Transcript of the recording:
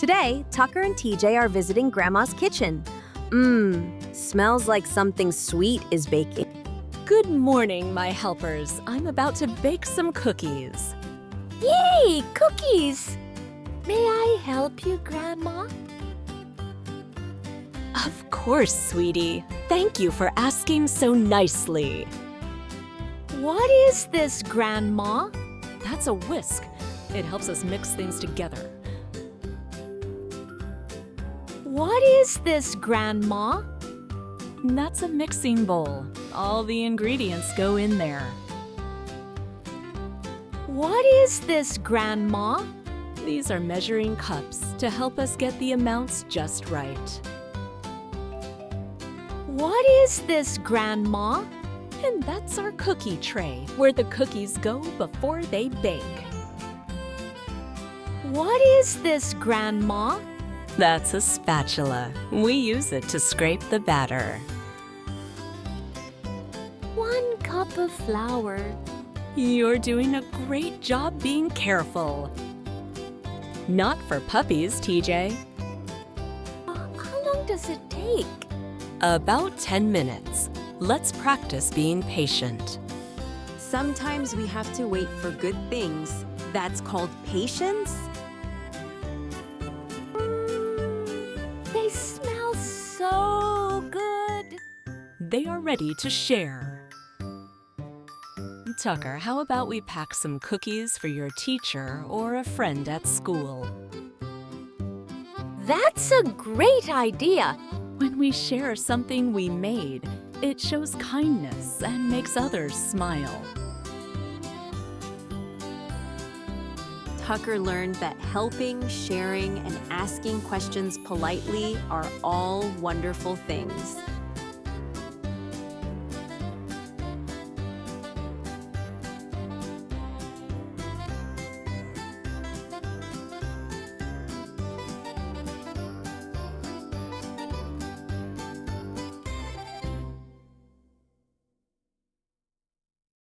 Today, Tucker and TJ are visiting Grandma's kitchen. Smells like something sweet is baking. Good morning, my helpers. I'm about to bake some cookies. Yay, cookies! May I help you, Grandma? Of course, sweetie. Thank you for asking so nicely. What is this, Grandma? That's a whisk. It helps us mix things together. What is this, Grandma? That's a mixing bowl. All the ingredients go in there. What is this, Grandma? These are measuring cups to help us get the amounts just right. What is this, Grandma? And that's our cookie tray, where the cookies go before they bake. What is this, Grandma? That's a spatula. We use it to scrape the batter. 1 cup of flour. You're doing a great job being careful. Not for puppies, TJ. How long does it take? About 10 minutes. Let's practice being patient. Sometimes we have to wait for good things. That's called patience? They smell so good. They are ready to share. Tucker, how about we pack some cookies for your teacher or a friend at school? That's a great idea. When we share something we made, it shows kindness and makes others smile. Tucker learned that helping, sharing, and asking questions politely are all wonderful things.